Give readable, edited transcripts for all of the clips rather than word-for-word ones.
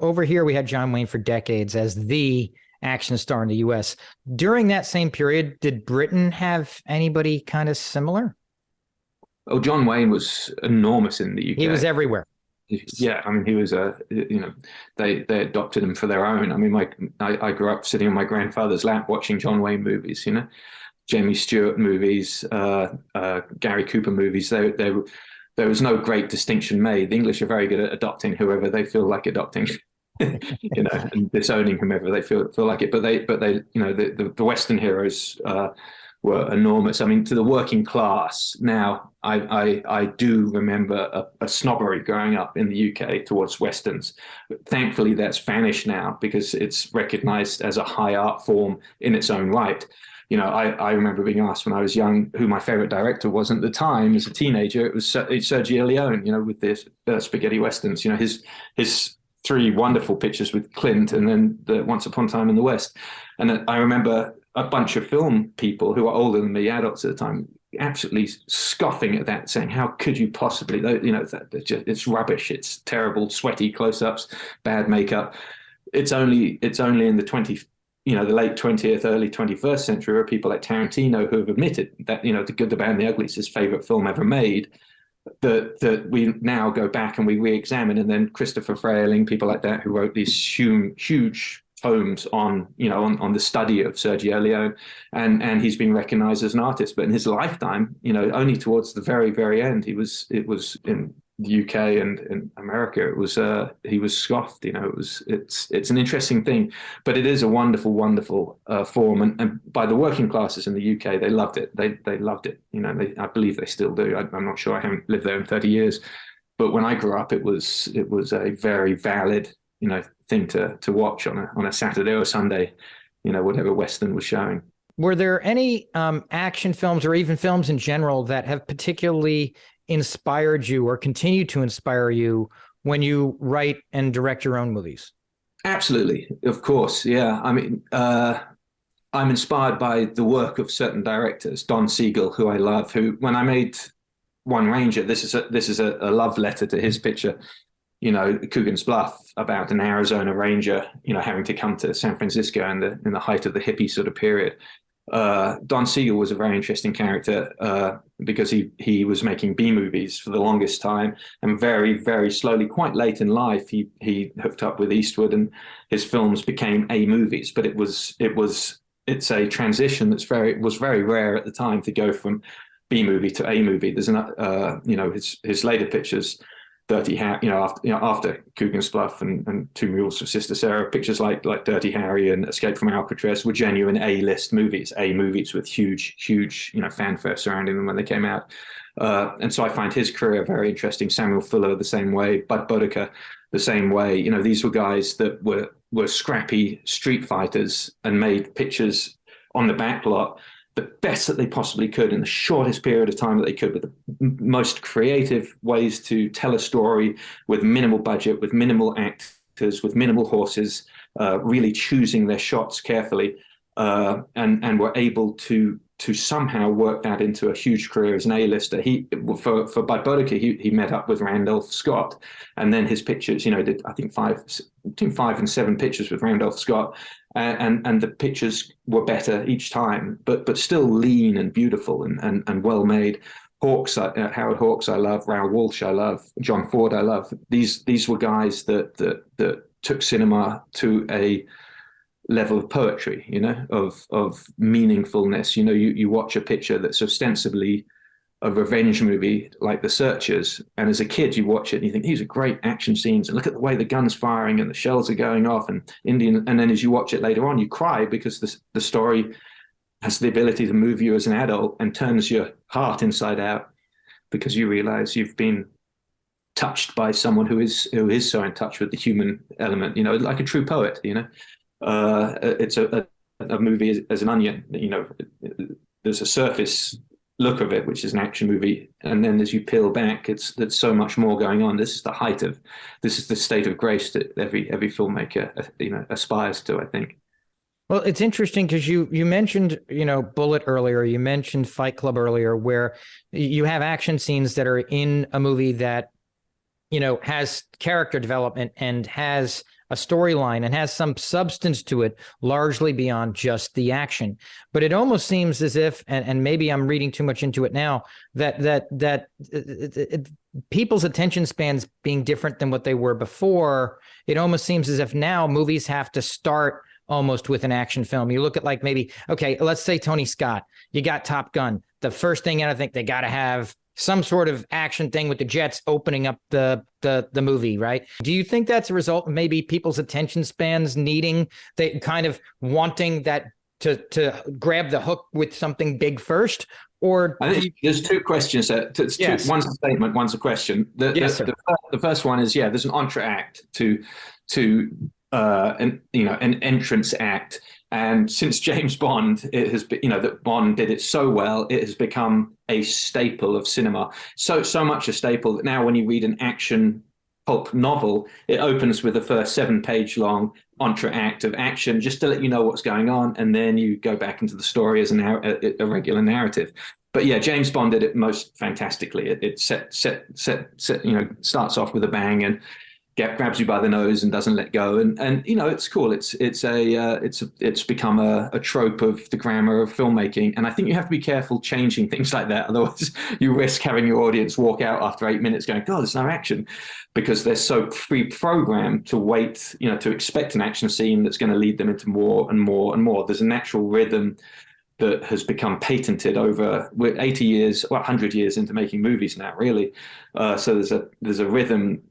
over here, we had John Wayne for decades as the action star in the U.S. During that same period, did Britain have anybody kind of similar? Oh, John Wayne was enormous in the He was UK. everywhere. Yeah, I mean, he was they adopted him for their own. I mean, I grew up sitting on my grandfather's lap watching John Wayne movies, Jamie Stewart movies, Gary Cooper movies. There was no great distinction made. The English are very good at adopting whoever they feel like adopting, and disowning whomever they feel like it. But they, the Western heroes were enormous. I mean, to the working class. Now, I do remember a snobbery growing up in the UK towards Westerns. Thankfully, that's vanished now because it's recognised as a high art form in its own right. I remember being asked when I was young who my favorite director was at the time as a teenager. It was Sergio Leone, with this spaghetti westerns. His three wonderful pictures with Clint, and then the Once Upon a Time in the West. And I remember a bunch of film people who were older than me, adults at the time, absolutely scoffing at that, saying, "How could you possibly? It's rubbish. It's terrible, sweaty close-ups, bad makeup." It's only in the late 20th, early 21st century, where people like Tarantino who have admitted that, The Good, the Bad, and the Ugly is his favorite film ever made, that we now go back and we re-examine. And then Christopher Frayling, people like that, who wrote these huge tomes on the study of Sergio Leone, and he's been recognized as an artist. But in his lifetime, only towards the very, very end, it was in the UK and in America, he was scoffed. It's an interesting thing, but it is a wonderful form, and by the working classes in the UK, they loved it. They loved it. I believe they still do. I'm not sure. I haven't lived there in 30 years, but when I grew up, it was a very valid thing to watch on a Saturday or Sunday, whatever Western was showing. Were there any action films or even films in general that have particularly inspired you or continue to inspire you when you write and direct your own movies? Absolutely, of course, yeah. I mean, I'm inspired by the work of certain directors. Don Siegel, who I love, who when I made One Ranger, this is a love letter to his picture. Coogan's Bluff, about an Arizona ranger, having to come to San Francisco in the height of the hippie sort of period. Don Siegel was a very interesting character because he was making B movies for the longest time, and very, very slowly, quite late in life, he hooked up with Eastwood, and his films became A movies. But it's a transition was very rare at the time to go from B movie to A movie. There's his later pictures, Dirty Harry, after Coogan's Bluff and Two Mules for Sister Sarah, pictures like Dirty Harry and Escape from Alcatraz were genuine A-list movies, A movies with huge fanfare surrounding them when they came out. And so I find his career very interesting. Samuel Fuller the same way, Bud Boddicker the same way. These were guys that were scrappy street fighters and made pictures on the back lot the best that they possibly could in the shortest period of time that they could, with the most creative ways to tell a story with minimal budget, with minimal actors, with minimal horses, really choosing their shots carefully, and were able to somehow work that into a huge career as an A-lister. For Bud Boddicker, he met up with Randolph Scott, and then his pictures, did I think between 5 and 7 pictures with Randolph Scott, and the pictures were better each time, but still lean and beautiful and well made. Hawks, Howard Hawks, I love. Raoul Walsh, I love. John Ford, I love. These were guys that took cinema to a level of poetry, of meaningfulness. You watch a picture that's ostensibly a revenge movie like The Searchers, and as a kid you watch it and you think these are great action scenes, and look at the way the gun's firing and the shells are going off, and then as you watch it later on, you cry because the story has the ability to move you as an adult and turns your heart inside out, because you realize you've been touched by someone who is so in touch with the human element, like a true poet. It's a movie as an onion. There's a surface look of it, which is an action movie, and then as you peel back, there's so much more going on. This is the state of grace that every filmmaker aspires to, I think. Well, it's interesting because you mentioned Bullet earlier, you mentioned Fight Club earlier, where you have action scenes that are in a movie that has character development and has a storyline and has some substance to it, largely beyond just the action. But it almost seems as if, and maybe I'm reading too much into it now, that people's attention spans being different than what they were before. It almost seems as if now movies have to start almost with an action film. You look at like maybe, okay, let's say Tony Scott, you got Top Gun. The first thing I think they got to have some sort of action thing with the jets opening up the movie, right? Do you think that's a result of maybe people's attention spans needing, they kind of wanting that to grab the hook with something big first? Or I think there's two questions there. Yes. One's a statement, one's a question. The first one is, there's an entr'acte to an entrance act. And since James Bond, it has been, that Bond did it so well, it has become a staple of cinema. So much a staple that now when you read an action pulp novel, it opens with the first 7-page long entr'acte of action just to let you know what's going on, and then you go back into the story as a regular narrative. But yeah, James Bond did it most fantastically. It starts off with a bang and grabs you by the nose and doesn't let go, and it's cool. It's become a trope of the grammar of filmmaking, and I think you have to be careful changing things like that. Otherwise, you risk having your audience walk out after 8 minutes going, "God, there's no action," because they're so pre-programmed to wait, to expect an action scene that's going to lead them into more and more and more. There's a natural rhythm that has become patented over, we're 80 years, 100 years into making movies now, really. So there's a rhythm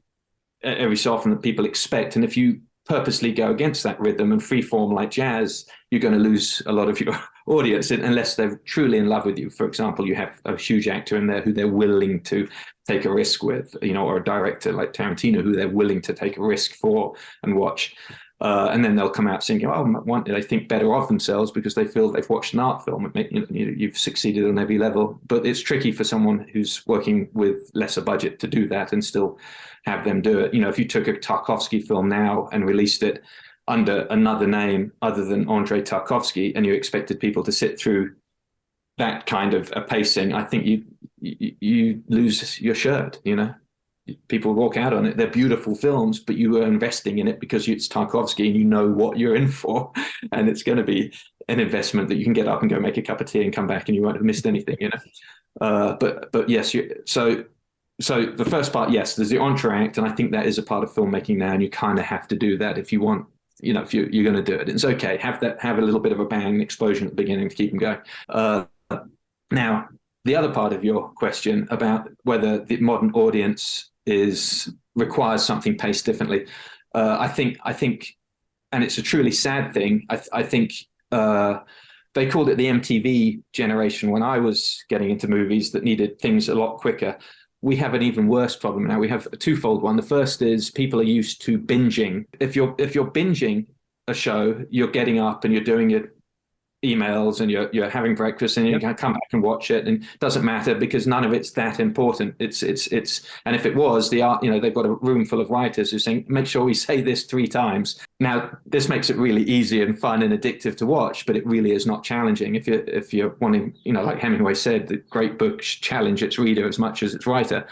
every so often that people expect, and if you purposely go against that rhythm and freeform like jazz, you're going to lose a lot of your audience unless they're truly in love with you. For example, you have a huge actor in there who they're willing to take a risk with, or a director like Tarantino who they're willing to take a risk for and watch. And then they'll come out thinking, they think better of themselves because they feel they've watched an art film. You've succeeded on every level. But it's tricky for someone who's working with lesser budget to do that and still have them do it. If you took a Tarkovsky film now and released it under another name other than Andrei Tarkovsky, and you expected people to sit through that kind of a pacing, I think you lose your shirt, People walk out on it. They're beautiful films, but you are investing in it because it's Tarkovsky and you know what you're in for. And it's going to be an investment that you can get up and go make a cup of tea and come back and you won't have missed anything, But yes, so the first part, yes, there's the entr'acte, and I think that is a part of filmmaking now, and you kind of have to do that if you want, if you're going to do it. It's okay. Have a little bit of a bang, explosion at the beginning to keep them going. Now, the other part of your question about whether the modern audience requires something paced differently, I think, and it's a truly sad thing. I think they called it the MTV generation when I was getting into movies that needed things a lot quicker. We have an even worse problem now. We have a twofold one. The first is people are used to binging. If you're binging a show, you're getting up and you're doing your emails and you're having breakfast and you can come back and watch it, and it doesn't matter because none of it's that important. It's and if it was, they've got a room full of writers who saying, make sure we say this 3 times. Now this makes it really easy and fun and addictive to watch, but it really is not challenging. If you're wanting, like Hemingway said, the great books challenge its reader as much as its writer,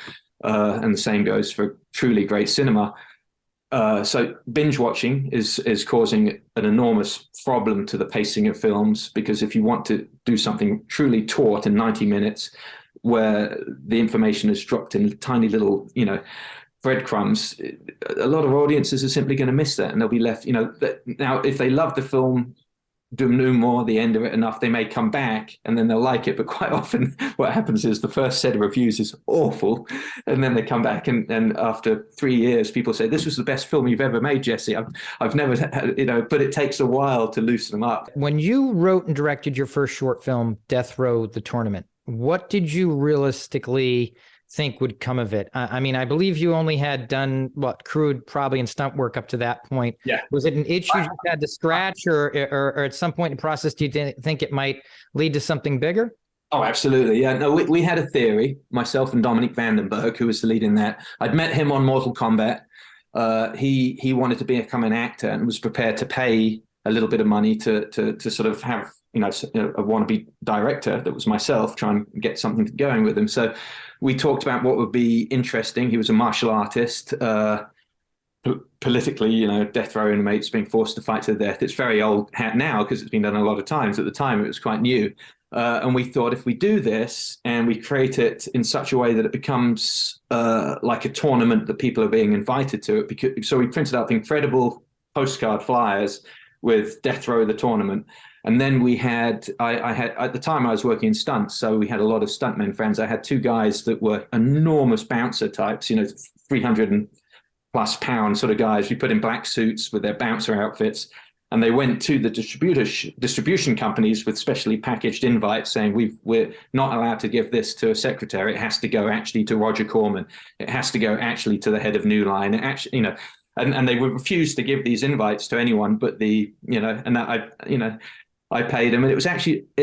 and the same goes for truly great cinema. So binge watching is causing an enormous problem to the pacing of films, because if you want to do something truly taut in 90 minutes where the information is dropped in tiny little, breadcrumbs, a lot of audiences are simply going to miss that, and they'll be left, now if they love the film denouement, the end of it enough, they may come back and then they'll like it. But quite often what happens is the first set of reviews is awful, and then they come back and after 3 years people say, this was the best film you've ever made, Jesse. I've never had, but it takes a while to loosen them up. When you wrote and directed your first short film, Death Row: The Tournament, what did you realistically think would come of it? I mean, I believe you only had done crude probably and stunt work up to that point. Yeah. Was it an itch you just had to scratch, or at some point in the process, do you think it might lead to something bigger? Oh, absolutely. Yeah. No, we had a theory, myself and Dominic Vandenberg, who was the lead in that. I'd met him on Mortal Kombat. He wanted to become an actor and was prepared to pay a little bit of money to sort of have, a wannabe director that was myself, try and get something going with him. So we talked about what would be interesting. He was a martial artist. politically, death row inmates being forced to fight to the death. It's very old hat now because it's been done a lot of times. At the time, it was quite new. And we thought if we do this and we create it in such a way that it becomes like a tournament that people are being invited to, so we printed up incredible postcard flyers with Death Row the tournament. And then I had, at the time I was working in stunts, so we had a lot of stuntmen friends. I had two guys that were enormous bouncer types, 300 plus pound sort of guys. We put in black suits with their bouncer outfits. And they went to the distribution companies with specially packaged invites saying, we're not allowed to give this to a secretary. It has to go actually to Roger Corman. It has to go actually to the head of New Line. It actually, and they would refuse to give these invites to anyone but and that I paid them. And it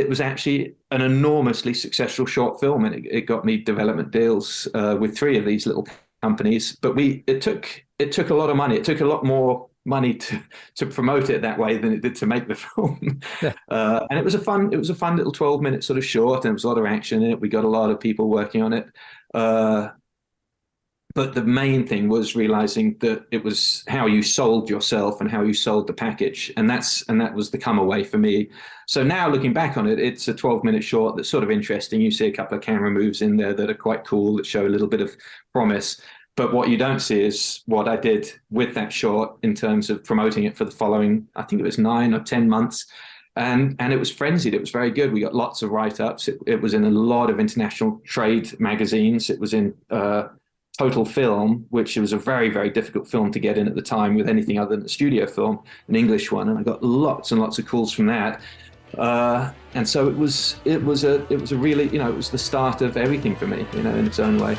was actually an enormously successful short film. And it got me development deals with three of these little companies. But it took a lot of money. It took a lot more money to promote it that way than it did to make the film. Yeah. And it was a fun little 12-minute sort of short, and there was a lot of action in it. We got a lot of people working on it. But the main thing was realizing that it was how you sold yourself and how you sold the package. And that was the come away for me. So now looking back on it, it's a 12-minute short that's sort of interesting. You see a couple of camera moves in there that are quite cool, that show a little bit of promise. But what you don't see is what I did with that short in terms of promoting it for the following, I think it was 9 or 10 months. And it was frenzied. It was very good. We got lots of write-ups. It was in a lot of international trade magazines. It was in Total Film, which was a very, very difficult film to get in at the time with anything other than a studio film, an English one. And I got lots and lots of calls from that. And so it was a really, it was the start of everything for me, in its own way.